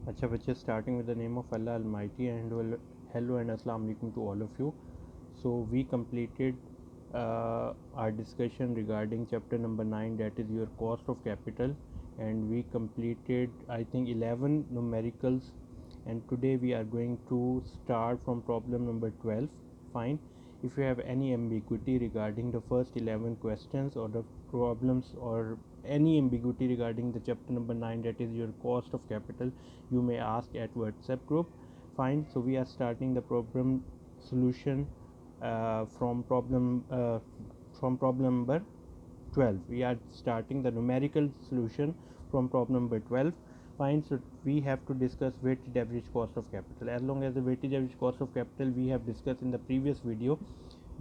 अच्छा बच्चे, starting with the name of Allah Almighty, and hello and Assalamu alaikum to all of you. So we completed our discussion regarding chapter number 9, that is your cost of capital, and we completed I think 11 numericals, and today we are going to start from problem number 12. Fine. If you have any ambiguity regarding the first 11 questions or the problems, or any ambiguity regarding the chapter number 9, that is your cost of capital, you may ask at WhatsApp group. Fine. So we are starting the problem solution from problem number 12. We are starting the numerical solution from problem number 12. Fine. So we have to discuss weighted average cost of capital. As long as the weighted average cost of capital we have discussed in the previous video,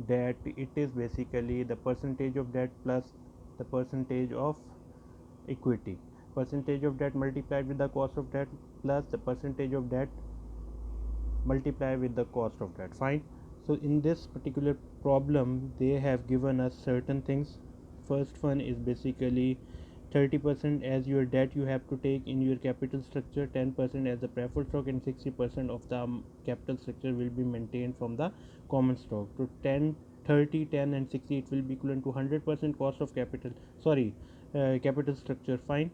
that it is basically the percentage of debt plus the percentage of equity, percentage of debt multiplied with the cost of debt plus the percentage of debt multiplied with the cost of debt. Fine. So in this particular problem they have given us certain things. First one is basically 30% as your debt you have to take in your capital structure, 10% as the preferred stock, and 60% of the capital structure will be maintained from the common stock. So 10, 30, 10 and 60, it will be equivalent to 100% cost of capital, sorry, capital structure. Fine.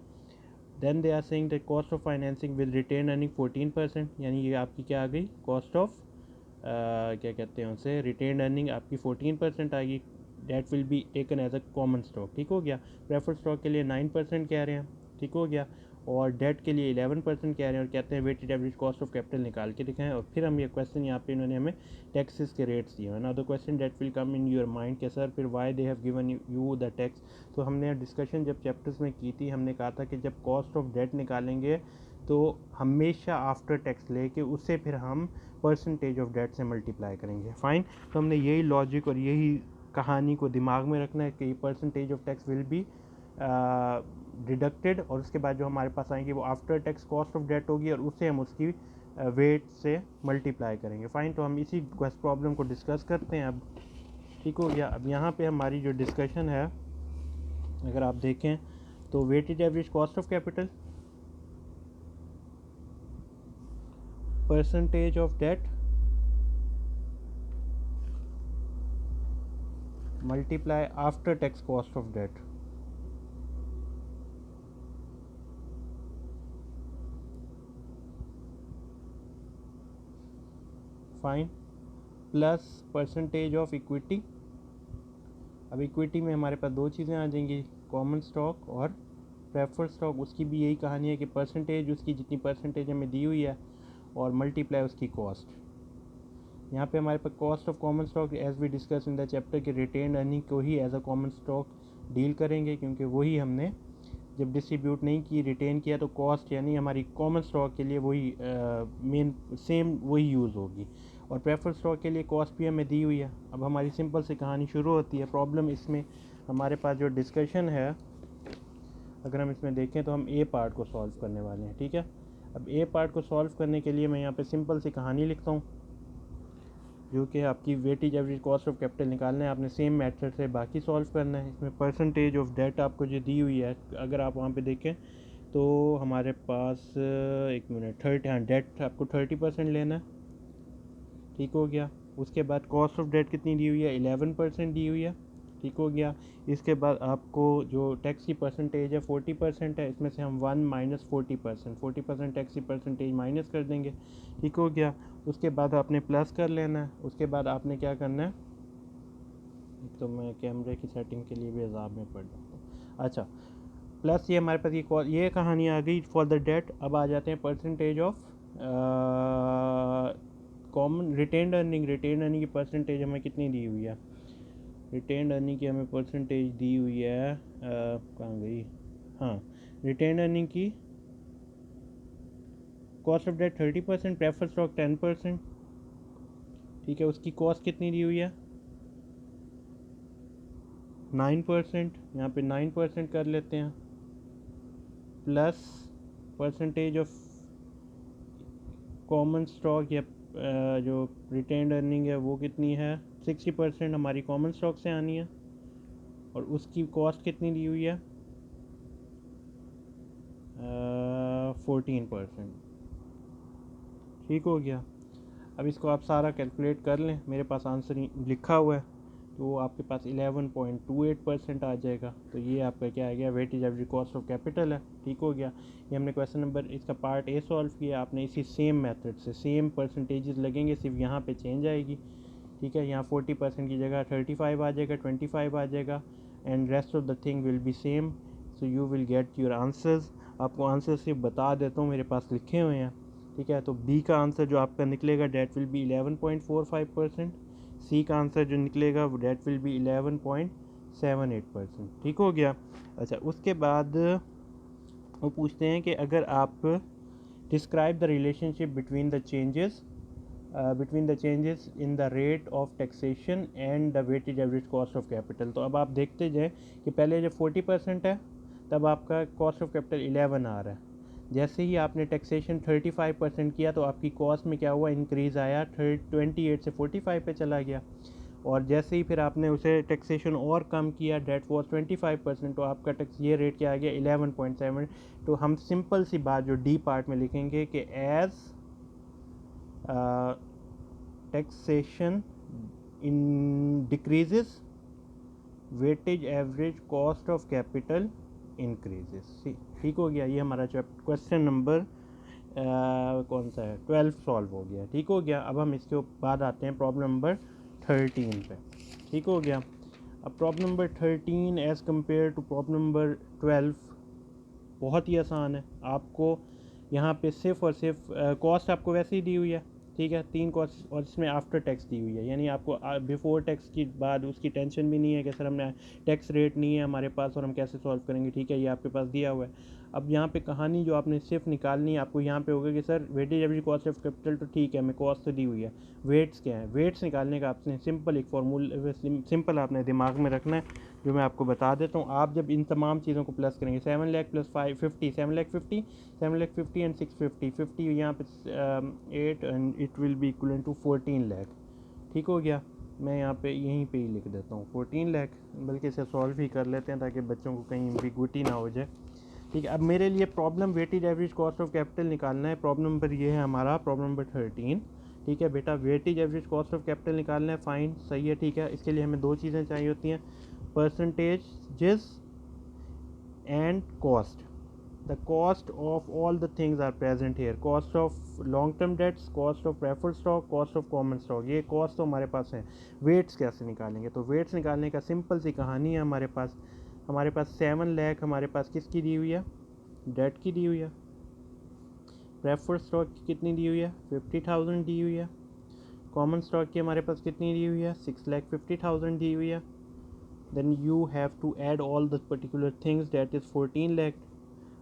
Then they are saying the cost of financing with retained earning 14%, यानी ये आपकी क्या आ गई, cost of क्या कहते हैं उसे, retain earning आपकी 14% आ गई. Debt will be taken as a common stock. ठीक हो गया. प्रेफर्ड स्टॉक के लिए 9% कह रहे हैं. ठीक हो गया. और डेट के लिए 11% कह रहे हैं, और कहते हैं weighted average cost of capital निकाल के दिखाएं. और फिर हम ये क्वेश्चन यहाँ पे इन्होंने हमें टैक्सेस के रेट्स दिए हैं. Another question that will come in your mind कि सर फिर why they have given you the tax. तो हमने डिस्कशन जब चैप्टर्स में की थी, हमने कहा था कि जब कॉस्ट ऑफ डेट निकालेंगे तो हमेशा आफ्टर टैक्स लेके उससे फिर हम परसेंटेज ऑफ डेट से मल्टीप्लाई करेंगे. फाइन. तो हमने यही लॉजिक और यही कहानी को दिमाग में रखना है कि percentage of tax will be deducted, और उसके बाद जो हमारे पास आएंगे वो after tax cost of debt होगी, और उससे हम उसकी वेट से मल्टीप्लाई करेंगे. फाइन. तो हम इसी प्रॉब्लम को डिस्कस करते हैं अब. ठीक हो गया. अब यहाँ पे हमारी जो डिस्कशन है, अगर आप देखें तो weighted average cost of capital, percentage of debt multiply after tax cost of debt. Fine. Plus percentage of equity. अब इक्विटी में हमारे पास दो चीज़ें आ जाएंगी, कॉमन स्टॉक और प्रेफर्ड स्टॉक. उसकी भी यही कहानी है कि परसेंटेज उसकी जितनी परसेंटेज हमें दी हुई है और मल्टीप्लाई उसकी कॉस्ट. यहाँ पे हमारे पास cost of common stock as we discuss in the chapter के रिटेन अर्निंग को ही as a common stock deal करेंगे, क्योंकि वही हमने जब डिस्ट्रीब्यूट नहीं की, रिटेन किया, तो कॉस्ट यानी हमारी कॉमन स्टॉक के लिए वही मेन सेम वही यूज़ होगी. और प्रेफर्ड स्टॉक के लिए कॉस्ट भी हमें दी हुई है. अब हमारी सिंपल से कहानी शुरू होती है. प्रॉब्लम इसमें हमारे पास जो डिस्कशन है, अगर हम इसमें देखें तो हम ए पार्ट को सॉल्व करने वाले हैं. ठीक है. अब ए पार्ट को सॉल्व करने के लिए मैं यहाँ पे सिंपल सी कहानी लिखता हूँ, जो कि आपकी weightage average cost of capital निकालना है. आपने सेम मेथड से बाकी सॉल्व करना है. इसमें परसेंटेज ऑफ डेट आपको जो दी हुई है, अगर आप वहाँ पे देखें तो हमारे पास एक मिनट 30, हाँ, डेट आपको 30% लेना है. ठीक हो गया. उसके बाद कॉस्ट ऑफ डेट कितनी दी हुई है, 11% दी हुई है. ठीक हो गया. इसके बाद आपको जो टैक्स की परसेंटेज है 40% है. इसमें से हम 1 माइनस 40% टैक्स की परसेंटेज माइनस कर देंगे. ठीक हो गया. उसके बाद आपने प्लस कर लेना है. उसके बाद आपने क्या करना है, तो मैं कैमरे की सेटिंग के लिए भी अजाब में पड़ जाता हूँ. अच्छा, प्लस ये हमारे पास ये कहानी आ गई फॉर द डेट. अब आ जाते हैं percentage of common retained earning. Retained earning की परसेंटेज हमें कितनी दी हुई है, रिटेन अर्निंग की हमें परसेंटेज दी हुई है, कहाँ गई, हाँ, रिटेन अर्निंग की cost of debt 30%, prefer stock 10%. ठीक है. उसकी कॉस्ट कितनी दी हुई है, 9%. यहाँ पे 9% कर लेते हैं. Plus percentage of common stock या जो रिटेन अर्निंग है वो कितनी है, 60% हमारी कॉमन स्टॉक से आनी है. और उसकी कॉस्ट कितनी दी हुई है, 14%. ठीक हो गया। अब इसको आप सारा कैलकुलेट कर लें, मेरे पास आंसर लिखा हुआ है, तो आपके पास 11.28% आ जाएगा। तो ये आपका क्या आ गया, weightage average cost of capital है। ठीक हो गया। ये हमने क्वेश्चन नंबर इसका पार्ट ए सॉल्व किया। आपने इसी सेम मेथड से सेम परसेंटेजेस लगेंगे, सिर्फ यहाँ पे चेंज आएगी। ठीक है, यहाँ 40% की जगह 35 आ जाएगा, 25 आ जाएगा, and rest of the thing will B same. So you will get your answers. आपको आंसर सिर्फ बता देता हूँ, मेरे पास लिखे हुए हैं। ठीक है, तो बी का आंसर जो आपका निकलेगा डेट विल बी 11.45%। सी का आंसर जो निकलेगा वो डेट विल बी 11.78%। ठीक हो गया। अच्छा, उसके बाद वो पूछते हैं कि अगर आप describe the relationship between the changes in the rate of taxation and the weighted average cost of capital। तो अब आप देखते जाएं कि पहले जब 40% है तब आपका कॉस्ट ऑफ कैपिटल 11 आ रहा है। जैसे ही आपने टैक्सेशन 35% किया तो आपकी कॉस्ट में क्या हुआ, इंक्रीज़ आया, 28 से 45 पे चला गया। और जैसे ही फिर आपने उसे टैक्सेशन और कम किया, डेट वॉज 25%, तो आपका टैक्स ये रेट क्या आ गया, 11.7। तो हम सिंपल सी बात जो डी पार्ट में लिखेंगे कि as taxation in decreases weightage average cost of capital increases. ठीक हो गया। ये हमारा क्वेश्चन नंबर कौन सा है, 12 सॉल्व हो गया। ठीक हो गया। अब हम इसके बाद आते हैं प्रॉब्लम नंबर 13 पे। ठीक हो गया। अब problem number 13 as compare to problem number 12 बहुत ही आसान है। आपको यहाँ पे सिर्फ और सिर्फ कॉस्ट आपको वैसे ही दी हुई है। ठीक है, 3 कॉस्ट और इसमें आफ्टर टैक्स दी हुई है, यानी आपको बिफोर टैक्स की बाद उसकी टेंशन भी नहीं है कि सर हमने टैक्स रेट नहीं है हमारे पास और हम कैसे सॉल्व करेंगे। ठीक है, ये आपके पास दिया हुआ है। अब यहाँ पे कहानी जो आपने सिर्फ निकालनी है, आपको यहाँ पे होगा कि sir weightage average cost of capital तो ठीक है, हमें कॉस्ट तो दी हुई है, वेट्स क्या है। वेट्स निकालने का आपने सिंपल एक फार्मूला सिंपल आपने दिमाग में रखना है, जो मैं आपको बता देता हूँ। आप जब इन तमाम चीज़ों को प्लस करेंगे, 7 लाख प्लस 550, 7 लाख 50, 7 लाख 50 एंड 650, 50 यहाँ पे 8 and it will be equal to 14 lakh. ठीक हो गया। मैं यहाँ पे यहीं पे ही लिख देता हूँ 14 लाख, बल्कि इसे सॉल्व ही कर लेते हैं ताकि बच्चों को कहीं भी गुटी ना हो जाए। ठीक है, अब मेरे लिए problem weightage average cost of capital निकालना है। प्रॉब्लम नंबर ये है हमारा, प्रॉब्लम नंबर 13। ठीक है बेटा, weightage average cost of capital निकालना है, फाइन, सही है। ठीक है, इसके लिए हमें 2 चीज़ें चाहिए होती हैं, percentages and cost. The cost of all the things are present here, cost of long term debts, cost of preferred stock, cost of common stock, ये कॉस्ट तो हमारे पास है। वेट्स कैसे निकालेंगे, तो वेट्स निकालने का सिंपल सी कहानी है। हमारे पास 7 लाख हमारे पास किसकी दी हुई है, डेट की दी हुई है। प्रेफर्ड स्टॉक की कितनी दी हुई है, 50,000 दी हुई है। कॉमन स्टॉक की हमारे पास कितनी दी हुई है, 6,50,000 दी हुई है। Then you have to add all the particular things, debt is 14 lakh.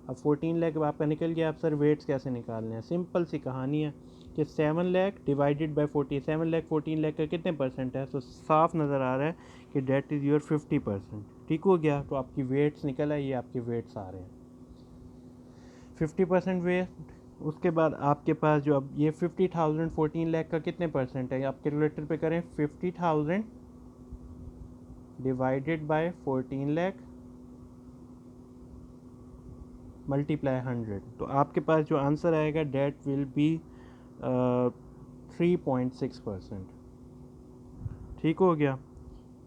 अब 14 लाख आपका निकल गया। अब सर वेट्स कैसे निकालने हैं, सिंपल सी कहानी है कि 7 लाख डिवाइडेड बाई 40, 7 लाख 14 लाख का कितने परसेंट है, तो साफ नज़र आ रहा है कि डेट इज़ योर 50%। ठीक हो गया। तो आपकी वेट्स निकल है, ये आपके वेट्स आ रहे हैं 50% वेट। उसके बाद आपके पास जो अब ये 50,000 14 लाख का कितने परसेंट है, आप कैलकुलेटर पे करें, 50,000 डिवाइडेड बाय 14 लाख मल्टीप्लाई 100, तो आपके पास जो आंसर आएगा डेट विल बी 3.6%। ठीक हो गया।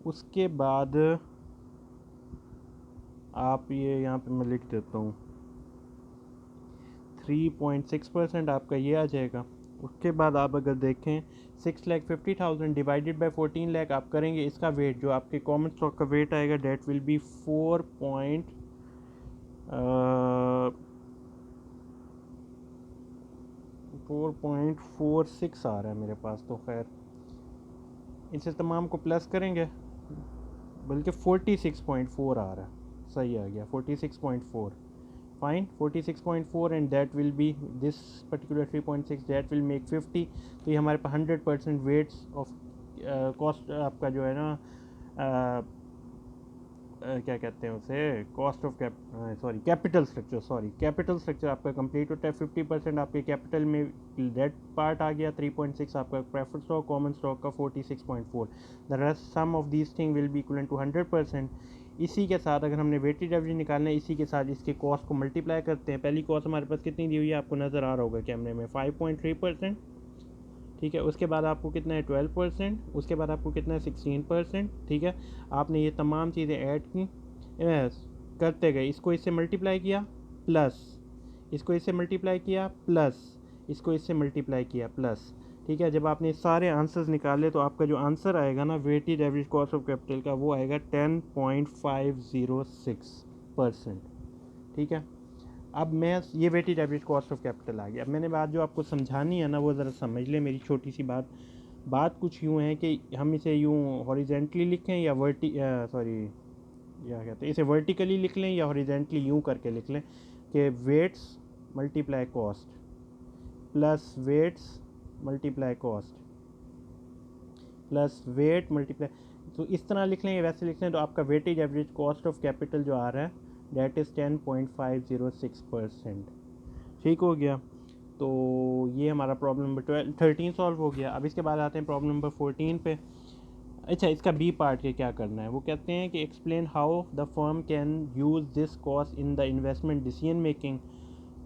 उसके बाद आप ये यहाँ पे मैं लिख देता हूँ 3.6% आपका ये आ जाएगा। उसके बाद आप अगर देखें 6,50,000 डिवाइडेड बाई 14 लाख आप करेंगे, इसका वेट जो आपके कॉमन स्टॉक का वेट आएगा डेट विल बी 4.46 आ रहा है मेरे पास। तो खैर इसे तमाम को प्लस करेंगे, बल्कि 46.4 आ रहा है, सही आ गया 46.4, fine, 46.4 and that will be this particular 3.6 that will make 50। तो ये हमारे पास 100% वेट्स ऑफ कॉस्ट आपका जो है ना क्या कहते हैं उसे, कॉस्ट ऑफ कैपिटल स्ट्रक्चर आपका कंप्लीट होता है। 50% आपके कैपिटल में डेट पार्ट आ गया, 3.6 आपका प्रेफर्ड स्टॉक, कॉमन स्टॉक का 46.4। The rest sum of these thing will be equal to 100%। इसी के साथ अगर हमने वेटेज एवरेज निकालना है, इसी के साथ इसके कॉस्ट को मल्टीप्लाई करते हैं। पहली कॉस्ट हमारे पास कितनी दी हुई है, आपको नज़र आ रहा होगा कैमरे में, 5.3%। ठीक है, उसके बाद आपको कितना है 12%, उसके बाद आपको कितना है 16%। ठीक है, आपने ये तमाम चीज़ें ऐड की, करते गए, इसको इससे मल्टीप्लाई किया प्लस, इसको इससे मल्टीप्लाई किया प्लस, इसको इससे मल्टीप्लाई किया प्लस। ठीक है, जब आपने सारे आंसर्स निकाले तो आपका जो आंसर आएगा ना weightage average cost of capital का, वो आएगा 10.506%। ठीक है, अब मैं ये weightage average cost of capital आ गया। अब मैंने बात जो आपको समझानी है ना वो ज़रा समझ लें, मेरी छोटी सी बात कुछ यूँ है कि हम इसे यूँ हॉरिजेंटली लिखें या क्या कहते हैं, इसे वर्टिकली लिख लें या हॉरिजेंटली यूँ करके लिख लें कि weights multiply cost plus weights multiply cost plus weight multiply, तो इस तरह लिख लें या वैसे लिख लें तो आपका weightage average cost of capital जो आ रहा है डेट इज़ 10.506%। ठीक हो गया, तो ये हमारा प्रॉब्लम नंबर 13 सॉल्व हो गया। अब इसके बाद आते हैं प्रॉब्लम नंबर 14 पे। अच्छा, इसका बी पार्ट के क्या करना है, वो कहते हैं कि explain how the firm can use this cost in the investment decision making.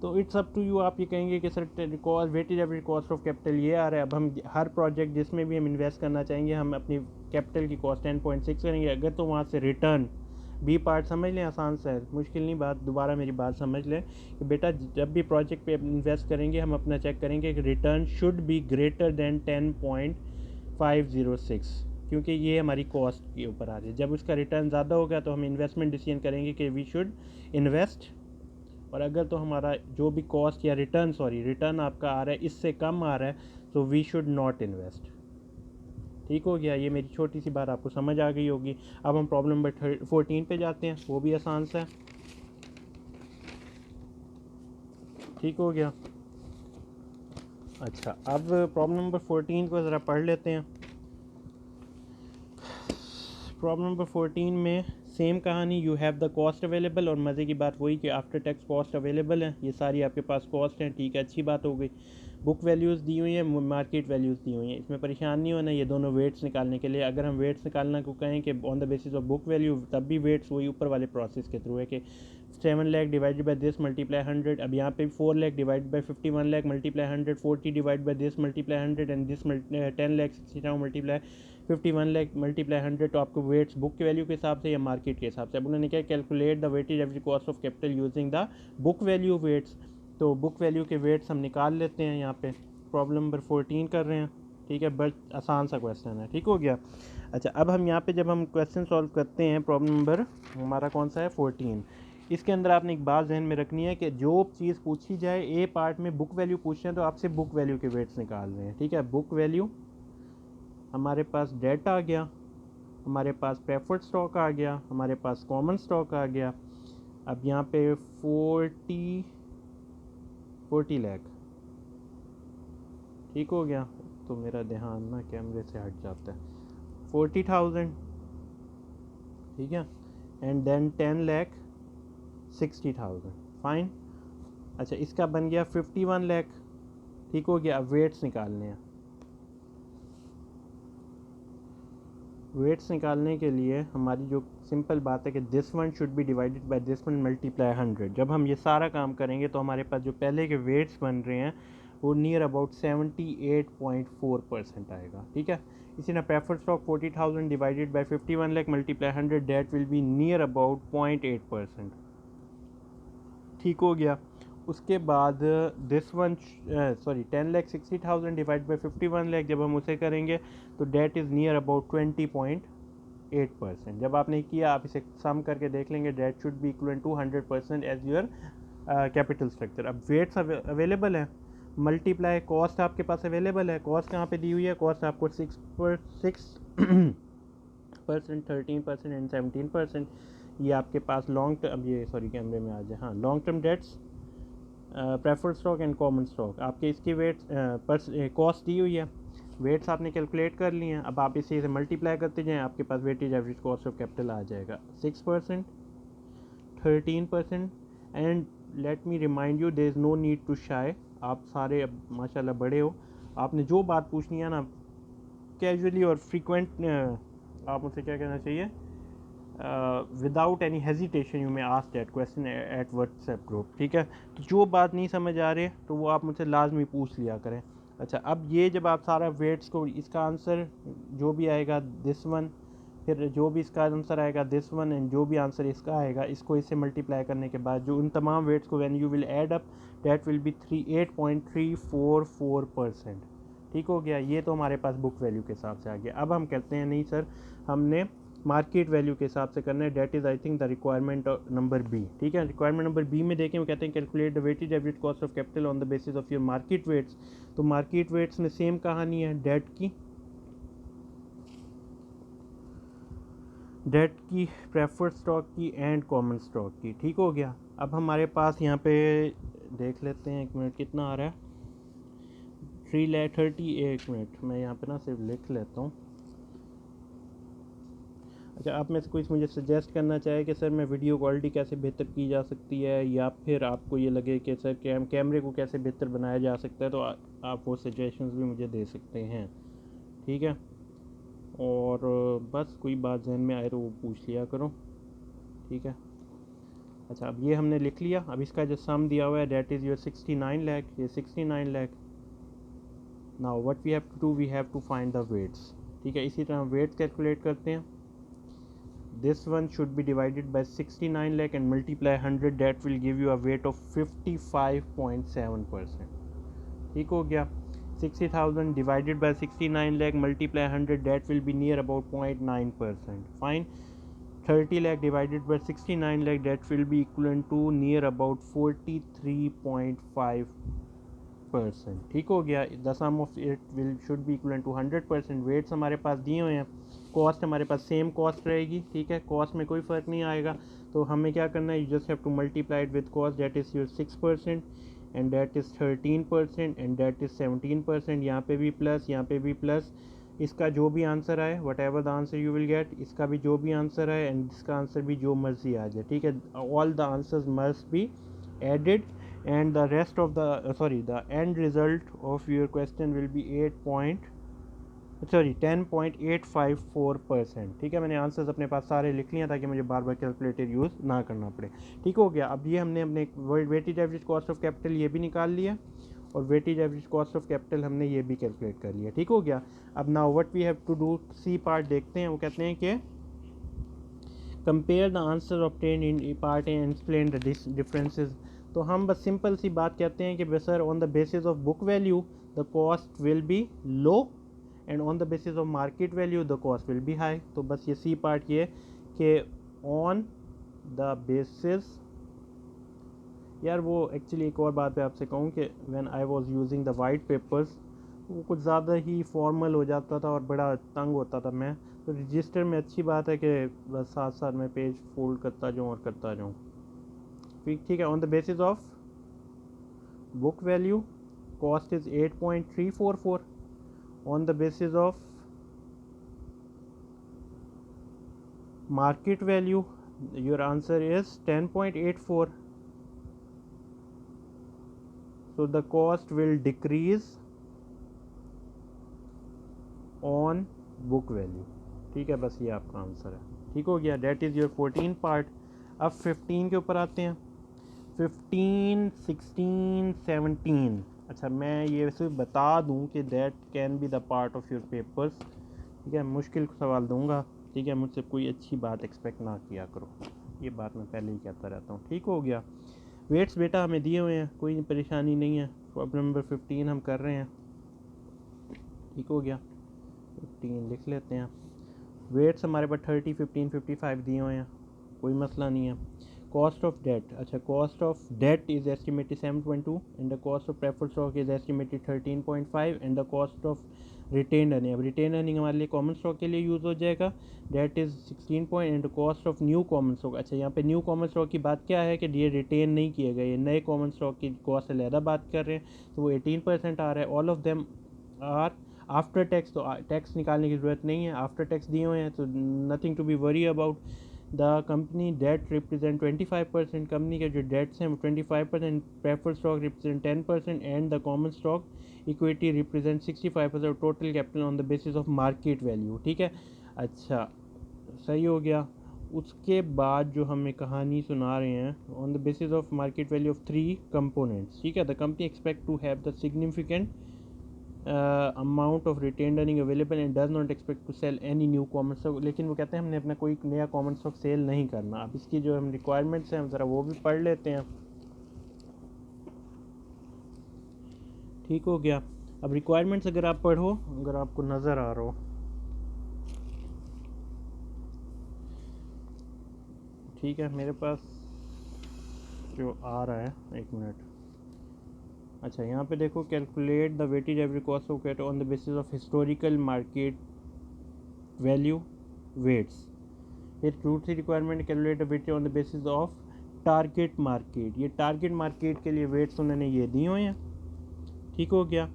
तो इट्स अप टू यू, आप ये कहेंगे कि sir cost weightage average cost of capital ये आ रहा है, अब हम हर प्रोजेक्ट जिसमें भी हम इन्वेस्ट करना चाहेंगे हम अपनी कैपिटल की कॉस्ट 10.6 करेंगे अगर, तो वहाँ से रिटर्न बी पार्ट समझ लें, आसान सा है, मुश्किल नहीं बात, दोबारा मेरी बात समझ लें कि बेटा जब भी प्रोजेक्ट पे इन्वेस्ट करेंगे हम अपना चेक करेंगे कि return should be greater than 10.506, क्योंकि ये हमारी कॉस्ट के ऊपर आ रही है। जब उसका रिटर्न ज़्यादा होगा तो हम इन्वेस्टमेंट डिसीजन करेंगे कि वी शुड इन्वेस्ट, और अगर तो हमारा जो भी कॉस्ट या रिटर्न आपका आ रहा है इससे कम आ रहा है तो वी शुड नॉट इन्वेस्ट। ठीक हो गया, ये मेरी छोटी सी बात आपको समझ आ गई होगी। अब हम प्रॉब्लम नंबर 14 पे जाते हैं, वो भी आसान सा है। ठीक हो गया, अच्छा अब प्रॉब्लम नंबर 14 को ज़रा पढ़ लेते हैं। प्रॉब्लम नंबर 14 में सेम कहानी, you have the cost available, और मज़े की बात वही कि आफ्टर टैक्स कॉस्ट अवेलेबल है, ये सारी आपके पास कॉस्ट हैं। ठीक है, अच्छी बात हो गई। बुक वैल्यूज़ दी हुई हैं, मार्केट वैल्यूज़ दी हुई हैं, इसमें परेशान नहीं होना, ये दोनों वेट्स निकालने के लिए। अगर हम वेट्स निकालना को कहें कि on the basis of book value, तब भी वेट्स वही ऊपर वाले प्रोसेस के थ्रू है कि 7 lakh divided by this multiply 100। अब यहाँ पे 4 lakh divided by 51 lakh multiply 100, 40 divide by this multiply 100 and this 10 lakh 60 multiply 51 lakh multiply 100। तो आपको वेट्स बुक के वैल्यू के हिसाब से या मार्केट के हिसाब से। अब उन्होंने क्या calculate the weightage average cost of capital using the book value weights, तो बुक वैल्यू के वेट्स हम निकाल लेते हैं। यहाँ पे प्रॉब्लम नंबर 14 कर रहे हैं। ठीक है, बट आसान सा क्वेश्चन है। ठीक हो गया, अच्छा अब हम यहाँ पे जब हम क्वेश्चन सॉल्व करते हैं, प्रॉब्लम नंबर हमारा कौन सा है 14, इसके अंदर आपने एक बात जहन में रखनी है कि जो चीज़ पूछी जाए, ए पार्ट में बुक वैल्यू पूछ रहे हैं तो आपसे बुक वैल्यू के वेट्स निकाल रहे हैं। ठीक है, बुक वैल्यू हमारे पास डेट आ गया, हमारे पास प्रेफर्ड स्टॉक आ गया, हमारे पास कॉमन स्टॉक आ गया। अब यहाँ पे 40 लाख। ठीक हो गया, तो मेरा ध्यान ना कैमरे से हट जाता है। 40,000, ठीक है, एंड देन 10 लाख 60,000, फाइन। अच्छा, इसका बन गया 51 लाख। ठीक हो गया, अब वेट्स निकालने हैं। वेट्स निकालने के लिए हमारी जो सिंपल बात है कि this one should be divided by this one multiply 100। जब हम ये सारा काम करेंगे तो हमारे पास जो पहले के वेट्स बन रहे हैं वो नियर अबाउट 78.4% आएगा। ठीक है, इसी तरह preferred stock 40,000 divided by 51 lakh multiply 100, debt will be near about 0.8%। ठीक हो गया, उसके बाद this one 10 lakh 60,000 divide by 51 lakh, जब हम उसे करेंगे तो डेट इज़ नियर अबाउट 20.8%। जब आपने किया आप इसे सम करके देख लेंगे, debt should be equal to 100% as your capital structure. अब वेट्स अवेलेबल है, मल्टीप्लाई कॉस्ट आपके पास अवेलेबल है। कॉस्ट कहाँ पे दी हुई है, कॉस्ट आपको 6% 13% एंड 17%। ये आपके पास लॉन्ग टर्म, ये सॉरी कैमरे में आ जाए, हाँ, long term dates, preferred stock and common stock, आपके इसकी वेट्स कॉस्ट दी हुई है, वेट्स आपने कैलकुलेट कर लिए हैं। अब आप इसे मल्टीप्लाई करते जाएँ, आपके पास weightage average cost of capital आ जाएगा 6%, 13%। And let me remind you, there is no need to shy, आप सारे अब माशाल्लाह बड़े हो, आपने जो बात पूछनी है ना कैजुअली और फ्रीक्वेंट, आप मुझसे क्या कहना चाहिए, without any hesitation you may ask that question at WhatsApp group, ठीक है। तो जो बात नहीं समझ आ रही है तो वो आप मुझसे लाजमी पूछ लिया करें। अच्छा, अब ये जब आप सारा वेट्स को, इसका आंसर जो भी आएगा दिस वन, फिर जो भी इसका आंसर आएगा दिस वन, एंड जो भी आंसर इसका आएगा इसको इससे मल्टीप्लाई करने के बाद जो उन तमाम वेट्स को when you will add up that will be 8.344%। ठीक हो गया। ये तो हमारे पास बुक वैल्यू के हिसाब से आ गया। अब हम कहते हैं नहीं सर, हमने मार्केट वैल्यू के हिसाब से करना है। Debt is I think the requirement number B, ठीक है। रिक्वायरमेंट नंबर बी में देखें, वो कहते हैं calculate the weightage average cost of capital on the basis of your market weights. तो मार्केट वेट्स में सेम कहानी है, डेट की, प्रेफर्ड स्टॉक की एंड कॉमन स्टॉक की। ठीक हो गया। अब हमारे पास यहाँ पे देख लेते हैं, एक मिनट कितना आ रहा है, 3,30,000। एक मिनट मैं यहाँ पे ना सिर्फ लिख लेता हूँ। अच्छा, आप में से कोई मुझे सजेस्ट करना चाहे कि सर मैं वीडियो क्वालिटी कैसे बेहतर की जा सकती है, या फिर आपको ये लगे कि सर कैमरे को कैसे बेहतर बनाया जा सकता है, तो आप वो सजेशंस भी मुझे दे सकते हैं, ठीक है। और बस कोई बात जहन में आए तो वो पूछ लिया करो, ठीक है। अच्छा, अब ये हमने लिख लिया। अब इसका जो सम दिया हुआ है दैट इज़ योर 69 लाख, ये 69 lakh. Now what we have to do, we have to find the weights, ठीक है। इसी तरह वेट्स कैलकुलेट करते हैं। This one should be divided by 69 lakh and multiply 100, that will give you a weight of 55.7%। ठीक हो गया। 60,000 divided by 69 lakh multiply 100, that will be near about 0.9%। Fine। 30 lakh divided by 69 lakh, that will be equivalent to near about 43.5%। ठीक हो गया। The sum of it will should be equal to 100%। Weights हमारे पास दिए हुए हैं, cost हमारे पास same cost रहेगी, ठीक है। कॉस्ट में कोई फ़र्क नहीं आएगा। तो हमें क्या करना है, you just have to multiply it with cost, that is your 6% and that is 13% and that is 17%। यहाँ पे भी प्लस, यहाँ पे भी प्लस। इसका जो भी आंसर आए, what ever the answer you will gate, इसका भी जो भी आंसर आए एंड इसका आंसर भी जो मर्जी आ जाए, ठीक है। All the answers must be added and the rest of the the end result of your question will be 10.854%। ठीक है, मैंने आंसर्स अपने पास सारे लिख लिए ताकि मुझे बार बार कैलकुलेटर यूज़ ना करना पड़े। ठीक हो गया। अब ये हमने अपने weightage average cost of capital ये भी निकाल लिया और weightage average cost of capital हमने ये भी कैलकुलेट कर लिया। ठीक हो गया। अब now what we have to do, C part देखते हैं। वो कहते हैं कि compare the answer obtain in part and explain the differences. तो हम बस सिंपल सी बात कहते हैं कि sir on the basis of book value the cost will be low and on the basis of market value the cost will be high. तो बस ये सी पार्ट ये कि ऑन द बेसिस, यार वो एक्चुअली एक और बात है आपसे कहूँ कि when I was using the white papers वो कुछ ज़्यादा ही फॉर्मल हो जाता था और बड़ा तंग होता था मैं। तो रजिस्टर में अच्छी बात है कि बस साथ साथ मैं पेज फोल्ड करता जाऊँ और करता जाऊँ। ठीक है। On the basis of book value cost is 8.344। On the basis of market value your answer is 10.84, so the cost will decrease on book value। ठीक है, बस ये आपका आंसर है। ठीक हो गया। That is your 14 part. अब 15 के ऊपर आते हैं। 15, 16, 17। अच्छा, मैं ये सिर्फ बता दूं कि that can be the part of your papers, ठीक है। मुश्किल सवाल दूंगा, ठीक है। मुझसे कोई अच्छी बात एक्सपेक्ट ना किया करो, ये बात मैं पहले ही कहता रहता हूँ। ठीक हो गया। वेट्स बेटा हमें दिए हुए हैं, कोई परेशानी नहीं है। प्रॉब्लम नंबर 15 हम कर रहे हैं। ठीक हो गया। 15 लिख लेते हैं। वेट्स हमारे पास 30, 15, 55 दिए हुए हैं, कोई मसला नहीं है। कॉस्ट ऑफ डेट, अच्छा cost of debt is estimated 7.2 and the cost of preferred stock is estimated 13.5 and the cost of retained earning, अब रिटेन अर्निंग हमारे लिए कॉमन स्टॉक के लिए यूज़ हो जाएगा, debt is 16 point and cost of new common stock. अच्छा, यहाँ पे न्यू कॉमन स्टॉक की बात क्या है कि ये रिटेन नहीं किए गए, ये नए कॉमन स्टॉक की कॉस्ट अलहदा बात कर रहे हैं, तो वो 18% आ रहा है। All of them are after tax, तो टैक्स निकालने की ज़रूरत नहीं है, आफ्टर टैक्स दिए हुए हैं, तो nothing to be worry about. The company debt represent 25%, company के जो डेट्स हैं वो 25%, preferred stock represent 10% and the common stock equity represent 65% total capital on the basis of market value. ठीक है, अच्छा सही हो गया। उसके बाद जो हमें कहानी सुना रहे हैं on the basis of market value of 3 components, ठीक है। The company expect to have the significant amount of retained earning available and does not expect to sell any new common stock. लेकिन वो कहते हैं हमने अपना कोई नया कॉमन स्टॉक सेल नहीं करना। अब इसकी जो हम रिक्वायरमेंट्स हैं हम ज़रा वो भी पढ़ लेते हैं। ठीक हो गया। अब रिक्वायरमेंट्स अगर आप पढ़ो, अगर आपको नज़र आ रहा हो, ठीक है, मेरे पास जो आ रहा है, एक मिनट। अच्छा, यहाँ पे देखो, calculate the weightage average cost of cap on the basis of historical market value weights. फिर दूसरी requirement, calculate the weightage on the basis of target market. ये टारगेट मार्केट के लिए वेट्स उन्होंने ये दिए हुए हैं। ठीक हो गया।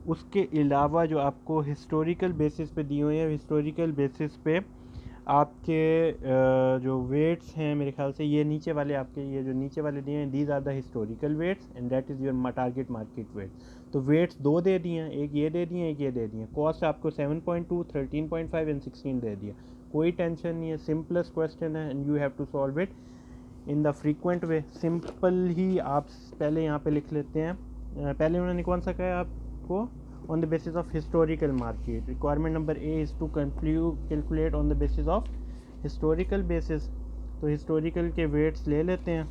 उसके अलावा जो आपको हिस्टोरिकल बेसिस पे दिए हुए हैं, हिस्टोरिकल बेसिस पे आपके जो वेट्स हैं, मेरे ख्याल से ये नीचे वाले, आपके ये जो नीचे वाले दिए हैं, these are the historical weights and that is your target market weight. तो वेट्स दो दे दिए हैं, एक ये दे दिए, एक ये दे दिए। कॉस्ट आपको 7.2, 13.5 एंड 16 दे दिया। कोई टेंशन नहीं है, सिंपलेस्ट क्वेश्चन है and you have to solve it in the frequent way. Simple ही आप पहले यहाँ पे लिख लेते हैं। पहले उन्होंने कौन सा कहा है आपको, on the basis of historical market. Requirement number A is to calculate on the basis of historical basis. तो historical के weights ले लेते हैं।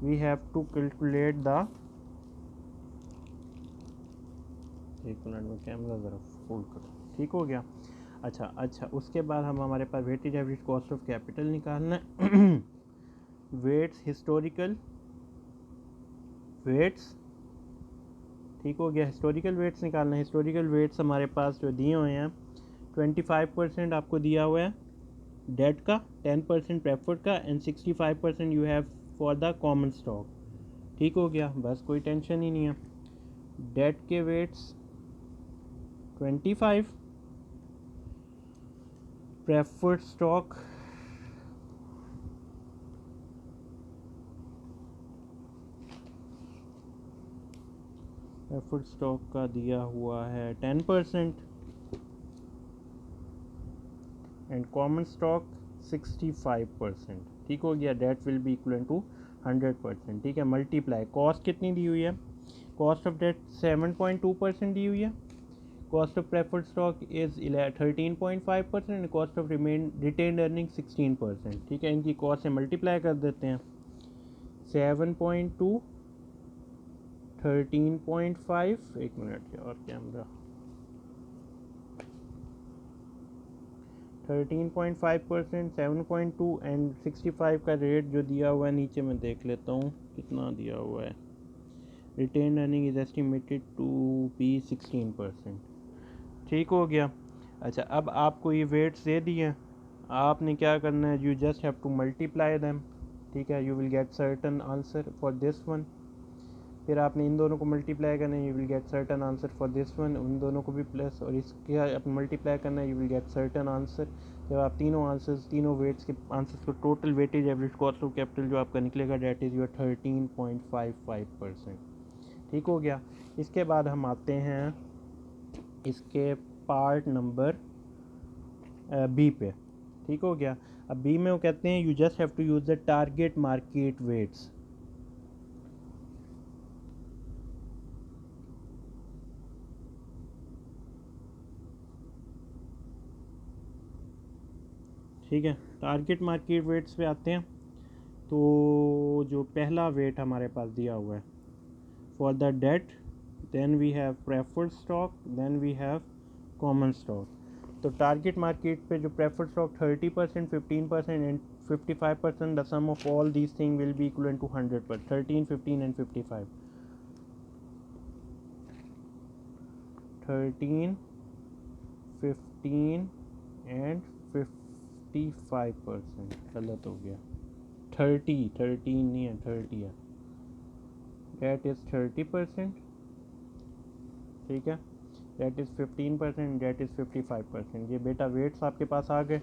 We have to calculate the, एक मिनट में कैमरा ज़रा फोल्ड करो। ठीक हो गया। अच्छा, उसके बाद हम हमारे पास weightage average cost of capital निकालना है। वेट्स हिस्टोरिकल वेट्स, ठीक हो गया। हिस्टोरिकल वेट्स निकालना है। हिस्टोरिकल वेट्स हमारे पास जो दिए हुए हैं, 25% आपको दिया हुआ है डेट का, 10% प्रेफर्ड का and 65% you have for the common stock. ठीक हो गया, बस कोई टेंशन ही नहीं है। डेट के वेट्स 25, प्रेफर्ड स्टॉक का दिया हुआ है 10% एंड कॉमन स्टॉक 65%। ठीक हो गया। Debt will be equal to 100%। ठीक है, मल्टीप्लाई। कॉस्ट कितनी दी हुई है, कॉस्ट ऑफ डेट 7.2% दी हुई है। Cost of preferred stock is 13.5% and cost of retained earning 16%। ठीक है, इनकी कॉस्ट से मल्टीप्लाई कर देते हैं। 7.2, 13.5, एक मिनट और कैमरा, 13.5%, 7.2 एंड 65 का रेट जो दिया हुआ है नीचे मैं देख लेता हूँ कितना दिया हुआ है। Retained earning is estimated to be 16%। ठीक हो गया। अच्छा, अब आपको ये वेट्स दे दिए, आपने क्या करना है, you just have to multiply them. ठीक है, you will gate certain answer for this one. फिर आपने इन दोनों को मल्टीप्लाई करना है, you will gate certain answer for this one. उन दोनों को भी प्लस और इसके आप मल्टीप्लाई करना है, you will gate certain answer. जब आप तीनों आंसर्स, तीनों वेट्स के आंसर्स को total weightage average cost of capital जो आपका निकलेगा, डेट इज़ योर 13.55%। ठीक हो गया। इसके बाद हम आते हैं इसके पार्ट नंबर बी पे। ठीक हो गया। अब बी में वो कहते हैं you just have to use the target market weights. ठीक है, टारगेट मार्केट वेट्स पे आते हैं। तो जो पहला वेट हमारे पास दिया हुआ है, for the debt, then we have preferred stock, then we have common stock. तो टारगेट मार्केट पे जो preferred stock 30%, 15% and 55%, the sum of all these thing will be equal to 100%। 13, 15 and 55, 13, 15 and 55%, गलत हो गया, 13 नहीं है, 30 है। डेट इज़ 30%, ठीक है, डेट इज़ 15%, डेट इज़ 55%। ये बेटा वेट्स आपके पास आ गए।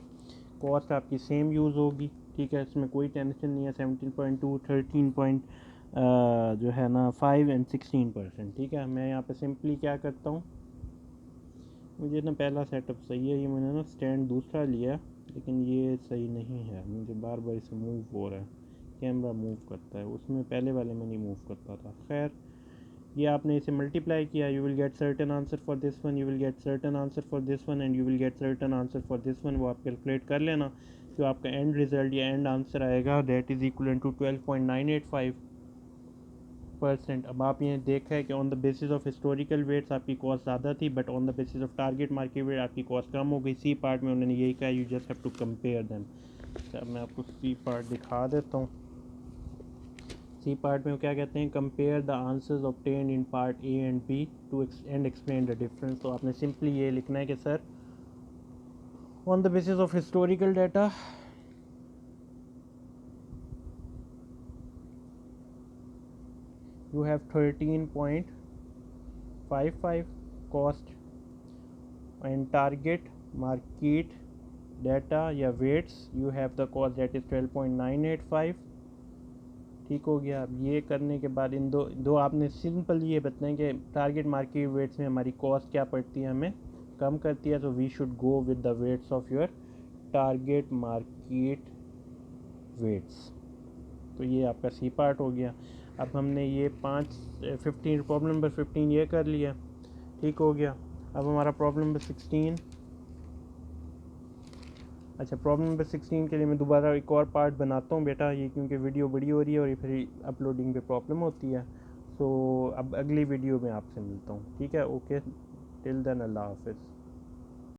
कॉस्ट आपकी सेम यूज़ होगी। ठीक है, इसमें कोई टेंशन नहीं है। 17.2, 13 जो है ना 5 एंड 16%। ठीक है, मैं यहाँ पे सिंपली क्या करता हूँ, मुझे ना पहला सेटअप सही है, ये मैंने ना स्टैंड दूसरा लिया, लेकिन ये सही नहीं है, मुझे बार बार इसे मूव हो रहा है, कैमरा मूव करता है, उसमें पहले वाले में नहीं मूव करता था। खैर, ये आपने इसे मल्टीप्लाई किया, you will get certain answer for this one, you will get certain answer for this one and you will get certain answer for this one. वो आप कैलकुलेट कर लेना, जो आपका एंड रिजल्ट या एंड आंसर आएगा that is equal to 12.985%। अब आप ये देखा है कि on the basis of historical weights आपकी कॉस्ट ज़्यादा थी, but on the basis of target market wait आपकी कॉस्ट कम हो गई। सी पार्ट में उन्होंने यही कहा, you just have to compare them. अब मैं आपको सी पार्ट दिखा देता हूँ। सी पार्ट में क्या कहते हैं, compare the answers obtained in part A and B to and explain the difference. तो आपने सिंपली ये लिखना है कि sir on the basis of historical data you have 13.55 cost and target market data या weights you have the cost that is 12.985। ठीक हो गया। अब ये करने के बाद इन दो आपने सिंपल ये बताएं कि टारगेट मार्केट वेट्स में हमारी कॉस्ट क्या पड़ती है, हमें कम करती है, तो we should go with the weights of your target market weights. तो ये आपका सी पार्ट हो गया। अब हमने ये 15 प्रॉब्लम नंबर 15 ये कर लिया, ठीक हो गया। अब हमारा प्रॉब्लम नंबर 16, अच्छा प्रॉब्लम नंबर 16 के लिए मैं दोबारा एक और पार्ट बनाता हूँ बेटा, ये क्योंकि वीडियो बड़ी हो रही है और ये फिर अपलोडिंग पे प्रॉब्लम होती है। सो अब अगली वीडियो में आपसे मिलता हूँ, ठीक है, ओके, टिल देन अल्लाह हाफिज़।